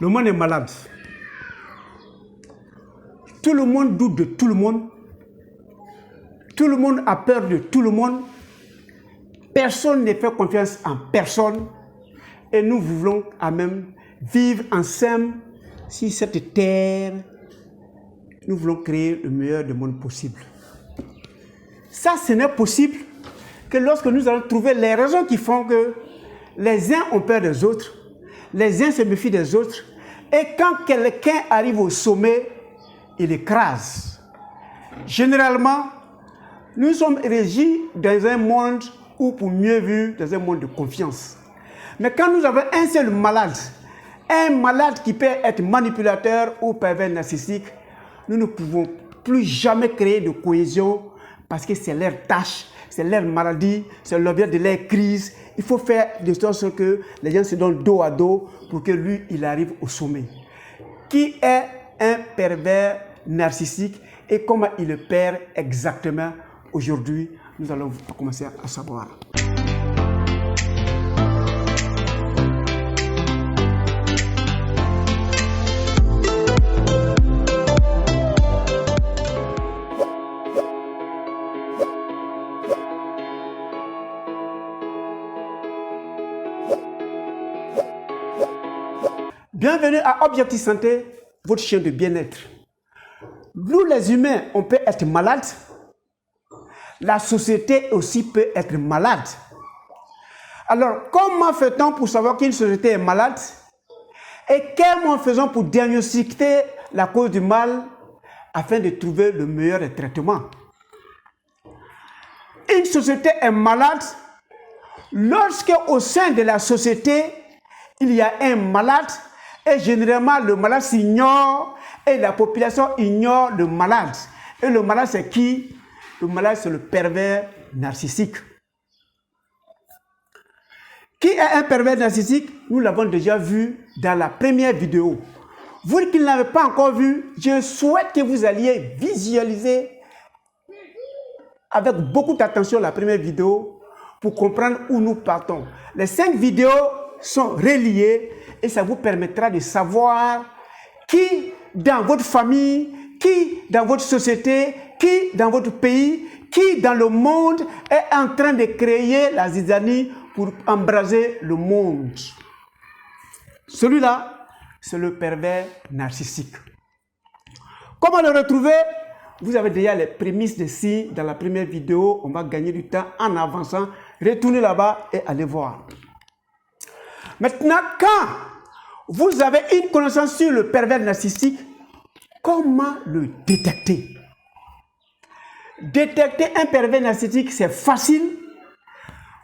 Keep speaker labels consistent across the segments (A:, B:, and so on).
A: Le monde est malade. Tout le monde doute de tout le monde. Tout le monde a peur de tout le monde. Personne ne fait confiance en personne. Et nous voulons quand même vivre ensemble sur cette terre. Nous voulons créer le meilleur du monde possible. Ça, ce n'est possible que lorsque nous allons trouver les raisons qui font que les uns ont peur des autres, les uns se méfient des autres, et quand quelqu'un arrive au sommet, il écrase. Généralement, nous sommes régis dans un monde, ou pour mieux vivre, dans un monde de confiance. Mais quand nous avons un seul malade, un malade qui peut être manipulateur ou pervers narcissique, nous ne pouvons plus jamais créer de cohésion parce que c'est leur tâche, c'est leur maladie, c'est l'objet de leur crise. Il faut faire de sorte que les gens se donnent dos à dos pour que lui, il arrive au sommet. Qui est un pervers narcissique et comment il le perd exactement aujourd'hui, nous allons commencer à savoir. Bienvenue à Objectif Santé, votre chaîne de bien-être. Nous les humains, on peut être malade. La société aussi peut être malade. Alors, comment fait-on pour savoir qu'une société est malade? Et comment faisons pour diagnostiquer la cause du mal afin de trouver le meilleur traitement? Une société est malade lorsque au sein de la société, il y a un malade. Et généralement, le malade s'ignore et la population ignore le malade. Et le malade, c'est qui? Le malade, c'est le pervers narcissique. Qui est un pervers narcissique? Nous l'avons déjà vu dans la première vidéo. Vous qui ne l'avez pas encore vu, je souhaite que vous alliez visualiser avec beaucoup d'attention la première vidéo pour comprendre où nous partons. Les 5 vidéos sont reliées et ça vous permettra de savoir qui dans votre famille, qui dans votre société, qui dans votre pays, qui dans le monde est en train de créer la zizanie pour embraser le monde. Celui-là, c'est le pervers narcissique. Comment le retrouver? Vous avez déjà les prémices de ci dans la première vidéo. On va gagner du temps en avançant. Retournez là-bas et allez voir. Maintenant, quand vous avez une connaissance sur le pervers narcissique, comment le détecter? Détecter un pervers narcissique, c'est facile.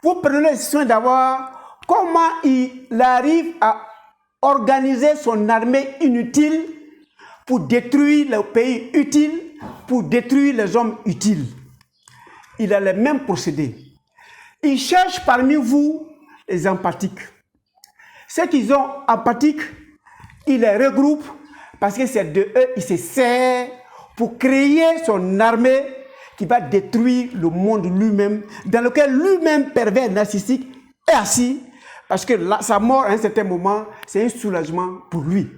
A: Vous prenez soin d'avoir comment il arrive à organiser son armée inutile pour détruire le pays utile, pour détruire les hommes utiles. Il a les mêmes procédés. Il cherche parmi vous les empathiques. Ceux qui sont empathiques, il les regroupe parce que c'est de eux, il se sert pour créer son armée qui va détruire le monde lui-même, dans lequel lui-même, pervers narcissique, est assis, parce que sa mort à un certain moment, c'est un soulagement pour lui.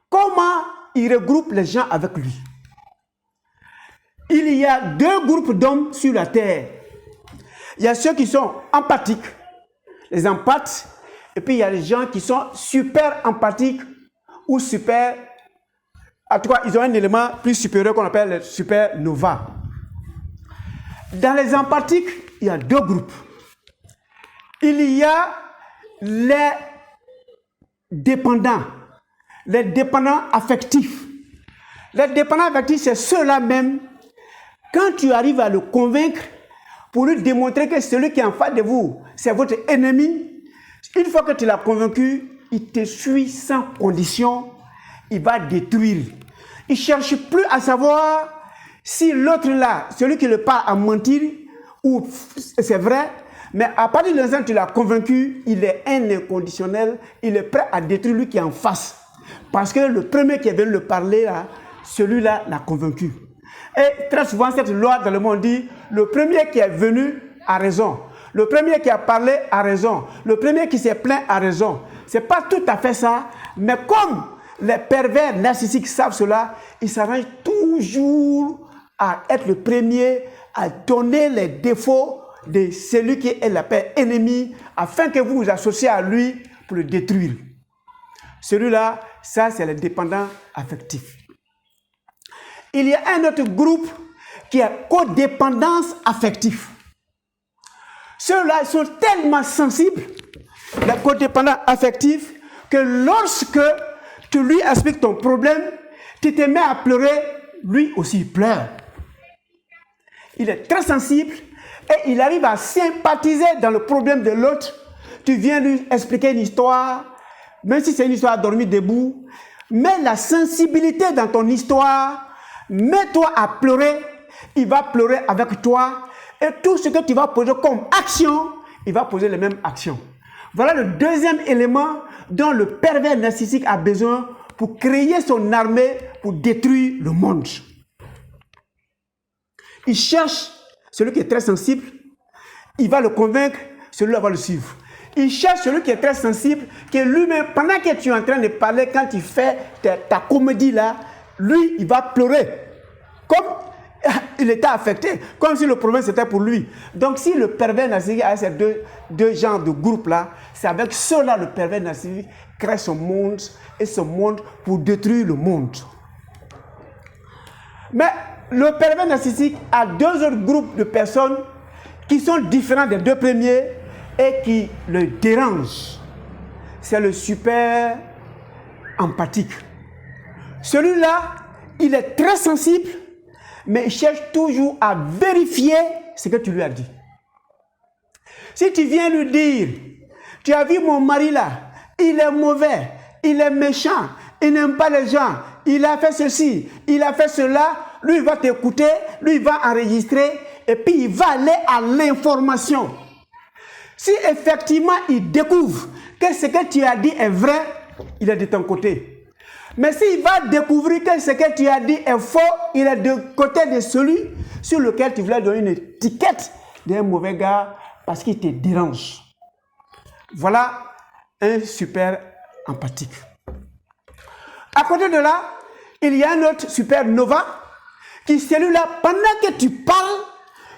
A: Comment il regroupe les gens avec lui? Il y a 2 groupes d'hommes sur la terre. Il y a ceux qui sont empathiques, les empathes, et puis il y a les gens qui sont super empathiques ou super... En tout cas, ils ont un élément plus supérieur qu'on appelle le supernova. Dans les empathiques, il y a 2 groupes. Il y a les dépendants affectifs. Les dépendants affectifs, c'est ceux-là même, quand tu arrives à le convaincre pour lui démontrer que celui qui est en face de vous, c'est votre ennemi, une fois que tu l'as convaincu, il te suit sans condition, il va détruire. Il ne cherche plus à savoir si l'autre là, celui qui le parle a menti ou c'est vrai, mais à partir de l'instant où tu l'as convaincu, il est un inconditionnel, il est prêt à détruire lui qui est en face. Parce que le premier qui est venu le parler là, celui-là l'a convaincu. Et très souvent, cette loi dans le monde dit, le premier qui est venu a raison. Le premier qui a parlé a raison. Le premier qui s'est plaint a raison. Ce n'est pas tout à fait ça, mais comme les pervers narcissiques savent cela, ils s'arrangent toujours à être le premier à donner les défauts de celui qui est l'appelle ennemi, afin que vous vous associez à lui pour le détruire. Celui-là, ça c'est le dépendant affectif. Il y a un autre groupe qui est codépendance affective. Ceux-là sont tellement sensibles, les codépendants affectifs, que lorsque tu lui expliques ton problème, tu te mets à pleurer, lui aussi il pleure. Il est très sensible et il arrive à sympathiser dans le problème de l'autre. Tu viens lui expliquer une histoire, même si c'est une histoire dormir debout, mets la sensibilité dans ton histoire, mets-toi à pleurer, il va pleurer avec toi et tout ce que tu vas poser comme action, il va poser les mêmes actions. Voilà le deuxième élément dont le pervers narcissique a besoin pour créer son armée pour détruire le monde. Il cherche celui qui est très sensible, il va le convaincre, celui-là va le suivre. Il cherche celui qui est très sensible, que lui-même, pendant que tu es en train de parler, quand tu fais ta comédie là, lui, il va pleurer. Comme il était affecté, comme si le problème c'était pour lui. Donc si le pervers narcissique a ces deux genres de groupes là, c'est avec cela le pervers narcissique crée son monde et son monde pour détruire le monde. Mais le pervers narcissique a deux autres groupes de personnes qui sont différents des deux premiers et qui le dérangent. C'est le super empathique. Celui-là, il est très sensible, mais il cherche toujours à vérifier ce que tu lui as dit. Si tu viens lui dire, tu as vu mon mari là, il est mauvais, il est méchant, il n'aime pas les gens, il a fait ceci, il a fait cela, lui il va t'écouter, lui il va enregistrer et puis il va aller à l'information. Si effectivement il découvre que ce que tu as dit est vrai, il est de ton côté. Mais s'il va découvrir que ce que tu as dit est faux, il est de côté de celui sur lequel tu voulais donner une étiquette d'un mauvais gars parce qu'il te dérange. Voilà un super empathique. À côté de là, il y a un autre supernova qui, celui-là, pendant que tu parles,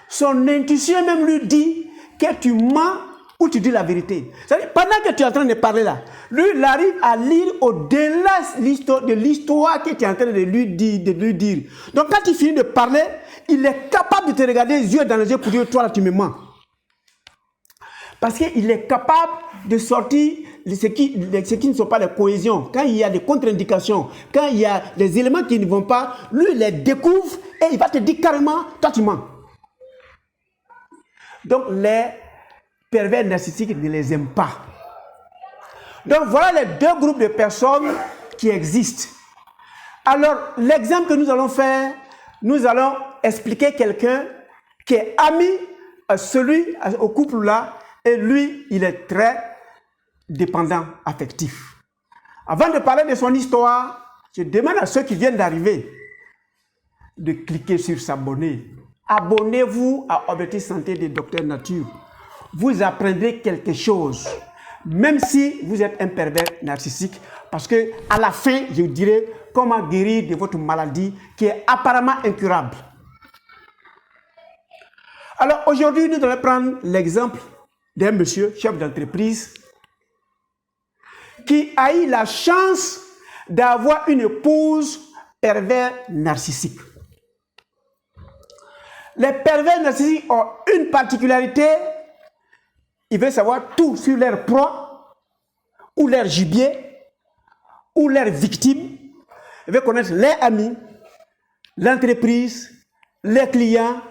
A: son intuition même lui dit que tu mens ou tu dis la vérité. C'est-à-dire, pendant que tu es en train de parler là, lui, il arrive à lire au-delà de l'histoire que tu es en train de lui dire. Donc, quand il finit de parler, il est capable de te regarder les yeux dans les yeux pour dire, toi là, tu me mens. Parce qu'il est capable de sortir ce qui ne sont pas les cohésions. Quand il y a des contre-indications, quand il y a des éléments qui ne vont pas, lui, il les découvre et il va te dire carrément, toi, tu mens. Donc, les pervers narcissiques ne les aiment pas. Donc, voilà les deux groupes de personnes qui existent. Alors, l'exemple que nous allons faire, nous allons expliquer quelqu'un qui est ami à au couple-là, et lui, il est très dépendant affectif. Avant de parler de son histoire, je demande à ceux qui viennent d'arriver de cliquer sur s'abonner. Abonnez-vous à Objectif Santé de Dr Nature. Vous apprendrez quelque chose, même si vous êtes un pervers narcissique, parce que à la fin, je vous dirai comment guérir de votre maladie qui est apparemment incurable. Alors aujourd'hui, nous allons prendre l'exemple d'un monsieur, chef d'entreprise, qui a eu la chance d'avoir une épouse pervers narcissique. Les pervers narcissiques ont une particularité, ils veulent savoir tout sur leur proie, ou leur gibier, ou leurs victimes. Ils veulent connaître leurs amis, l'entreprise, les clients,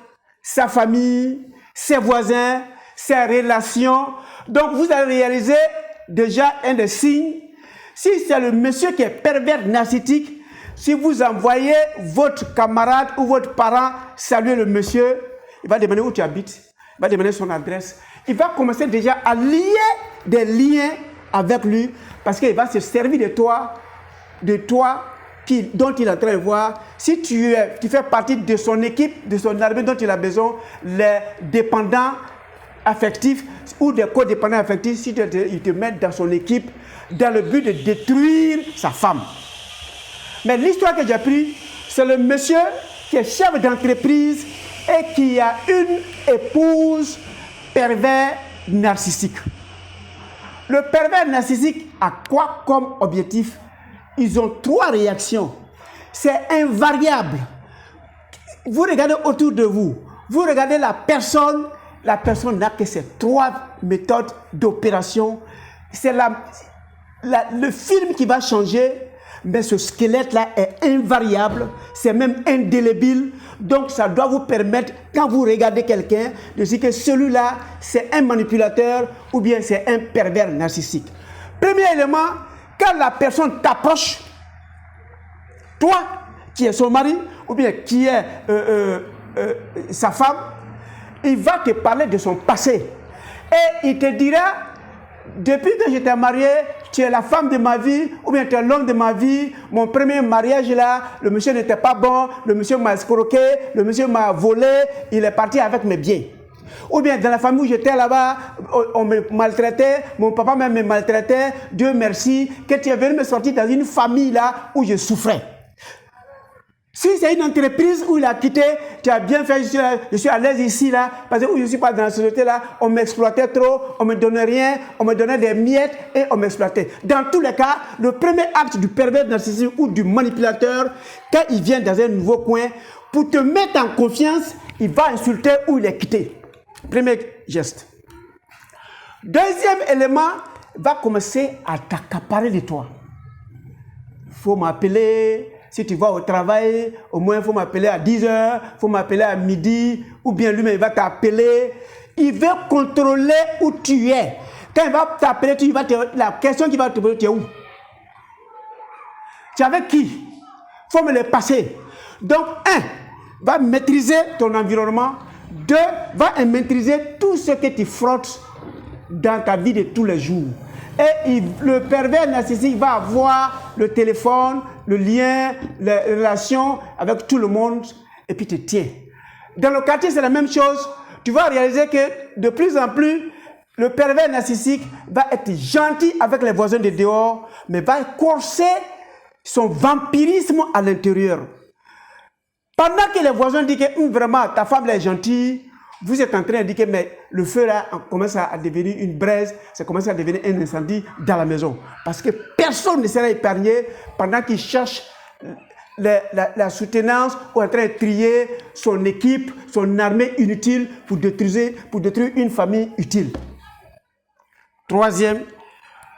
A: sa famille, ses voisins, ses relations. Donc vous allez réaliser déjà un des signes. Si c'est le monsieur qui est pervers narcissique, si vous envoyez votre camarade ou votre parent saluer le monsieur, il va demander où tu habites, il va demander son adresse. Il va commencer déjà à lier des liens avec lui parce qu'il va se servir de toi dont il est en train de voir. Si tu fais partie de son équipe, de son armée dont il a besoin, les dépendants affectifs ou des codépendants affectifs, si ils te mettent dans son équipe, dans le but de détruire sa femme. Mais l'histoire que j'ai prise, c'est le monsieur qui est chef d'entreprise et qui a une épouse pervers narcissique. Le pervers narcissique a quoi comme objectif? Ils ont 3 réactions. C'est invariable. Vous regardez autour de vous, vous regardez la personne n'a que ces 3 méthodes d'opération. C'est le film qui va changer, mais ce squelette-là est invariable, c'est même indélébile. Donc ça doit vous permettre, quand vous regardez quelqu'un, de dire que celui-là, c'est un manipulateur ou bien c'est un pervers narcissique. Premier élément, quand la personne t'approche, toi, qui es son mari, ou bien qui est sa femme, il va te parler de son passé. Et il te dira, depuis que j'étais marié, tu es la femme de ma vie, ou bien tu es l'homme de ma vie, mon premier mariage là, le monsieur n'était pas bon, le monsieur m'a escroqué, le monsieur m'a volé, il est parti avec mes biens. Ou bien dans la famille où j'étais là-bas, on me maltraitait, mon papa même me maltraitait, Dieu merci, que tu es venu me sortir dans une famille là où je souffrais. Si c'est une entreprise où il a quitté, tu as bien fait, je suis à l'aise ici, là, parce que je ne suis pas dans la société, là, on m'exploitait trop, on ne me donnait rien, on me donnait des miettes et on m'exploitait. Dans tous les cas, le premier acte du pervers narcissique ou du manipulateur, quand il vient dans un nouveau coin, pour te mettre en confiance, il va insulter où il est quitté. Premier geste. Deuxième élément, il va commencer à t'accaparer de toi. Il faut m'appeler. Si tu vas au travail, au moins il faut m'appeler à 10h, il faut m'appeler à midi, ou bien lui-même il va t'appeler. Il veut contrôler où tu es. Quand il va t'appeler, la question qu'il va te poser, tu es où? Tu es avec qui? Il faut me le passer. Donc, 1, va maîtriser ton environnement. 2, va maîtriser tout ce que tu frottes dans ta vie de tous les jours. Et le pervers narcissique va avoir le téléphone, le lien, les relations avec tout le monde, et puis te tient. Dans le quartier, c'est la même chose. Tu vas réaliser que de plus en plus, le pervers narcissique va être gentil avec les voisins de dehors, mais va corser son vampirisme à l'intérieur. Pendant que les voisins disent que vraiment ta femme est gentille, vous êtes en train de dire que mais le feu là commence à devenir une braise, ça commence à devenir un incendie dans la maison. Parce que personne ne sera épargné pendant qu'il cherche la soutenance ou en train de trier son équipe, son armée inutile pour détruire une famille utile. Troisième,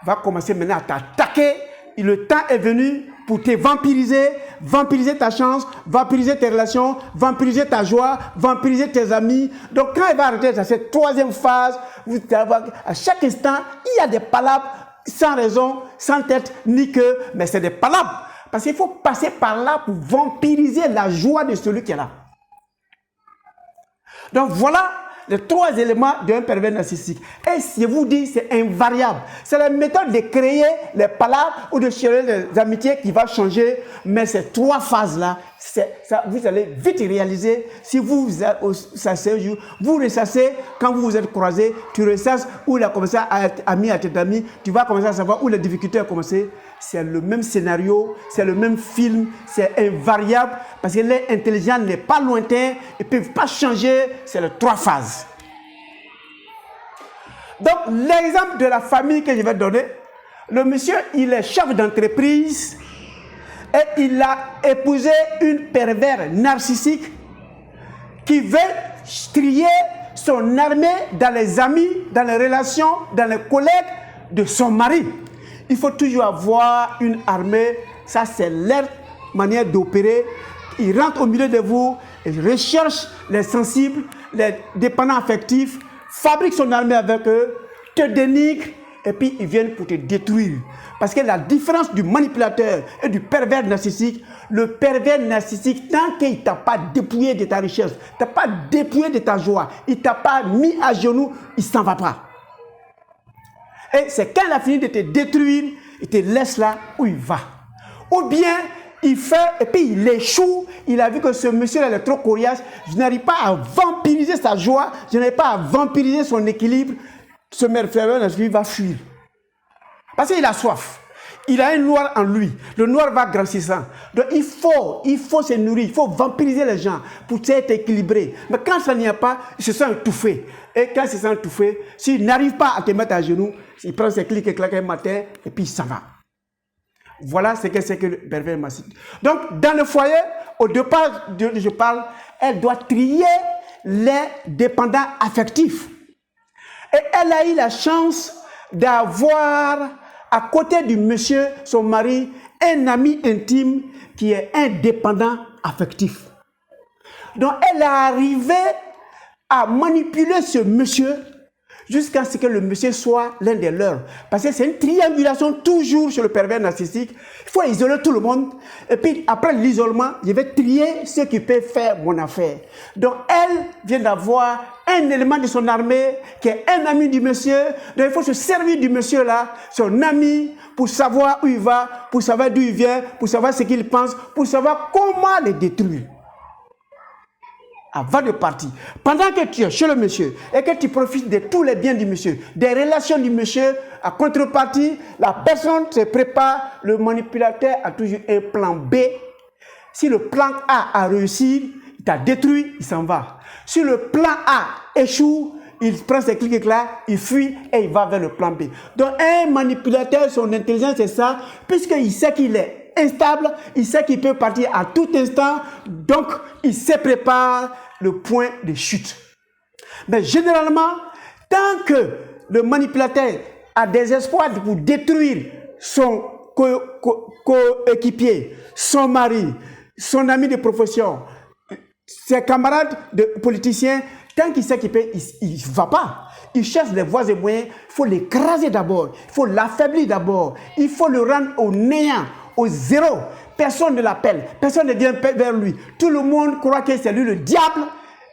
A: va commencer maintenant à t'attaquer. Et le temps est venu pour te vampiriser ta chance, vampiriser tes relations, vampiriser ta joie, vampiriser tes amis. Donc quand il va arrêter dans cette troisième phase, vous allez voir à chaque instant, il y a des palabres sans raison, sans tête ni queue, mais c'est des palabres. Parce qu'il faut passer par là pour vampiriser la joie de celui qui est là. Donc voilà les 3 éléments d'un pervers narcissique. Et si je vous dis, c'est invariable. C'est la méthode de créer les palabres ou de chercher les amitiés qui va changer. Mais ces 3 phases-là, vous allez vite réaliser. Si vous ressassez un jour, vous ressassez quand vous vous êtes croisés, tu ressasses où il a commencé à être ami à tes amis, tu vas commencer à savoir où les difficultés ont commencé. C'est le même scénario, c'est le même film, c'est invariable parce que l'intelligence n'est pas lointain, ils ne peuvent pas changer, c'est les 3 phases. Donc, l'exemple de la famille que je vais donner, le monsieur, il est chef d'entreprise et il a épousé une pervers narcissique qui veut trier son armée dans les amis, dans les relations, dans les collègues de son mari. Il faut toujours avoir une armée, ça c'est leur manière d'opérer. Ils rentrent au milieu de vous, ils recherchent les sensibles, les dépendants affectifs, fabriquent son armée avec eux, te dénigrent et puis ils viennent pour te détruire. Parce que la différence du manipulateur et du pervers narcissique, le pervers narcissique, tant qu'il ne t'a pas dépouillé de ta richesse, ne t'a pas dépouillé de ta joie, il ne t'a pas mis à genoux, il ne s'en va pas. Et c'est quand il a fini de te détruire, il te laisse là où il va. Ou bien, il fait, et puis il échoue, il a vu que ce monsieur-là est trop coriace, je n'arrive pas à vampiriser sa joie, je n'arrive pas à vampiriser son équilibre, ce merveilleux va fuir. Parce qu'il a soif. Il a un noir en lui. Le noir va grossissant. Donc il faut se nourrir, il faut vampiriser les gens pour être équilibré. Mais quand ça n'y a pas, ils se sont étouffés. Et quand ils se sont étouffés, s'il n'arrive pas à te mettre à genoux, il prend ses clics et claques un matin et puis ça va. Voilà ce que c'est que le pervers narcissique. Donc dans le foyer, au départ, je parle, elle doit trier les dépendants affectifs. Et elle a eu la chance d'avoir à côté du monsieur, son mari, un ami intime qui est indépendant affectif. Donc elle est arrivée à manipuler ce monsieur jusqu'à ce que le monsieur soit l'un des leurs. Parce que c'est une triangulation toujours chez le pervers narcissique. Il faut isoler tout le monde. Et puis après l'isolement, je vais trier ceux qui peuvent faire mon affaire. Donc elle vient d'avoir un élément de son armée qui est un ami du monsieur. Donc il faut se servir du monsieur là, son ami, pour savoir où il va, pour savoir d'où il vient, pour savoir ce qu'il pense, pour savoir comment le détruire. Avant de partir, pendant que tu es chez le monsieur et que tu profites de tous les biens du monsieur, des relations du monsieur, à contrepartie, la personne se prépare, le manipulateur a toujours un plan B. Si le plan A a réussi, il t'a détruit, il s'en va. Si le plan A échoue, il prend ses clics là, il fuit et il va vers le plan B. Donc un manipulateur, son intelligence c'est ça, puisqu'il sait qu'il est instable, il sait qu'il peut partir à tout instant, donc il se prépare le point de chute. Mais généralement, tant que le manipulateur a des espoirs pour détruire son coéquipier, son mari, son ami de profession, ses camarades de politiciens, tant qu'il sait qu'il peut, il ne va pas. Il cherche des voies et moyens, il faut l'écraser d'abord, il faut l'affaiblir d'abord, il faut le rendre au néant, au zéro. Personne ne l'appelle, personne ne vient vers lui. Tout le monde croit que c'est lui le diable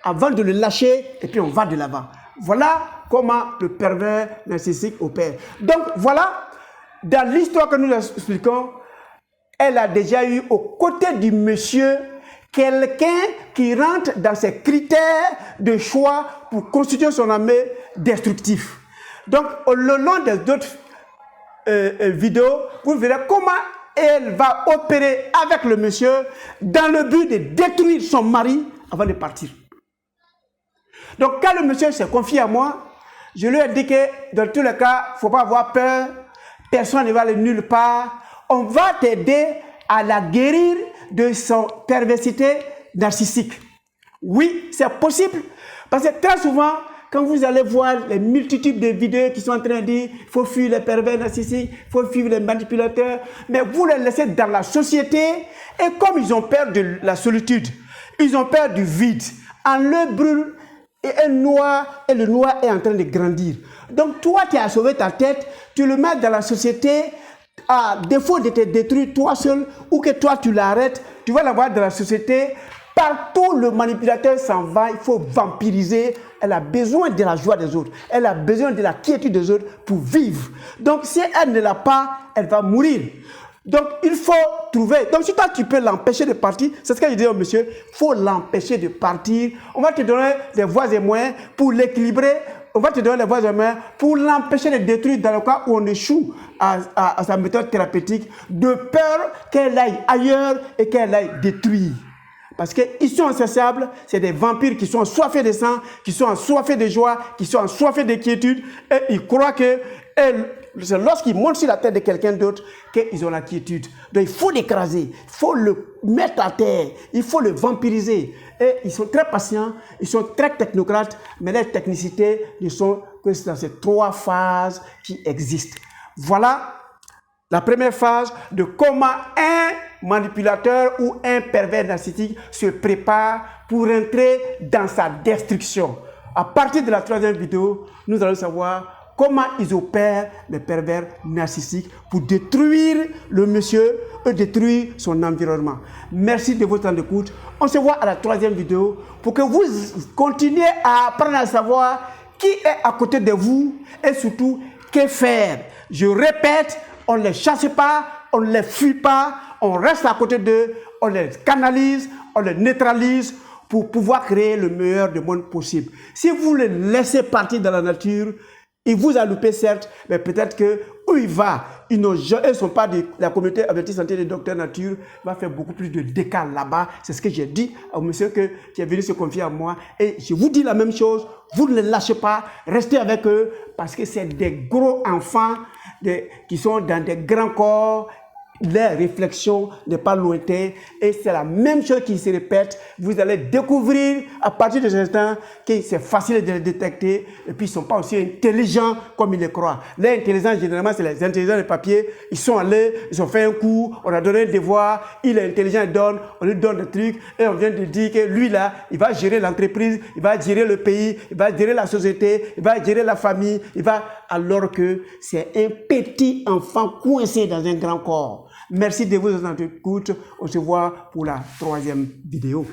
A: avant de le lâcher et puis on va de l'avant. Voilà comment le pervers narcissique opère. Donc voilà, dans l'histoire que nous expliquons, elle a déjà eu aux côtés du monsieur quelqu'un qui rentre dans ses critères de choix pour constituer son armée destructif. Donc, le long des autres vidéos, vous verrez comment elle va opérer avec le monsieur dans le but de détruire son mari avant de partir. Donc, quand le monsieur s'est confié à moi, je lui ai dit que dans tous les cas, il ne faut pas avoir peur, personne ne va aller nulle part. On va t'aider à la guérir de son perversité narcissique. Oui, c'est possible. Parce que très souvent, quand vous allez voir les multitudes de vidéos qui sont en train de dire il faut fuir les pervers narcissiques, il faut fuir les manipulateurs, mais vous les laissez dans la société et comme ils ont peur de la solitude, ils ont peur du vide, en le brûle et le noir est en train de grandir. Donc toi, tu as sauvé ta tête, tu le mets dans la société, à défaut de te détruire toi seul ou que toi tu l'arrêtes, tu vas l'avoir dans la société. Partout le manipulateur s'en va, il faut vampiriser. Elle a besoin de la joie des autres. Elle a besoin de la quiétude des autres pour vivre. Donc si elle ne l'a pas, elle va mourir. Donc il faut trouver. Donc si toi tu peux l'empêcher de partir, c'est ce que je dis au monsieur, il faut l'empêcher de partir. On va te donner des voies et moyens pour l'équilibrer. On va te donner les voies et moyens pour l'empêcher de détruire dans le cas où on échoue à sa méthode thérapeutique, de peur qu'elle aille ailleurs et qu'elle aille détruire. Parce qu'ils sont insatiables, c'est des vampires qui sont assoiffés de sang, qui sont assoiffés de joie, qui sont assoiffés de quiétude, et ils croient que c'est lorsqu'ils montent sur la tête de quelqu'un d'autre qu'ils ont la quiétude. Donc il faut l'écraser, il faut le mettre à terre, il faut le vampiriser. Et ils sont très patients, ils sont très technocrates, mais les technicités ne sont que dans ces trois phases qui existent. Voilà la première phase de comment un manipulateur ou un pervers narcissique se prépare pour entrer dans sa destruction. À partir de la troisième vidéo, nous allons savoir comment ils opèrent les pervers narcissiques pour détruire le monsieur et détruire son environnement. Merci de votre temps d'écoute. On se voit à la troisième vidéo pour que vous continuez à apprendre à savoir qui est à côté de vous et surtout que faire. Je répète, on ne les chasse pas, on ne les fuit pas, on reste à côté d'eux, on les canalise, on les neutralise pour pouvoir créer le meilleur du monde possible. Si vous les laissez partir dans la nature, il vous a loupé certes, mais peut-être que où il va, ils ne sont pas de la communauté adventiste santé des docteurs nature, il va faire beaucoup plus de dégâts là-bas. C'est ce que j'ai dit au monsieur qui est venu se confier à moi. Et je vous dis la même chose, vous ne les lâchez pas, restez avec eux, parce que c'est des gros enfants qui sont dans des grands corps. Leur réflexion n'est pas lointaine et c'est la même chose qui se répète. Vous allez découvrir à partir de cet instant que c'est facile de les détecter et puis ils ne sont pas aussi intelligents comme ils le croient. L'intelligence, généralement, c'est les intelligents de papier. Ils sont allés, ils ont fait un coup, on a donné un devoir, il est intelligent, il donne, on lui donne des trucs et on vient de dire que lui là, il va gérer l'entreprise, il va gérer le pays, il va gérer la société, il va gérer la famille, alors que c'est un petit enfant coincé dans un grand corps. Merci de votre écoute. On se voit pour la 3e vidéo.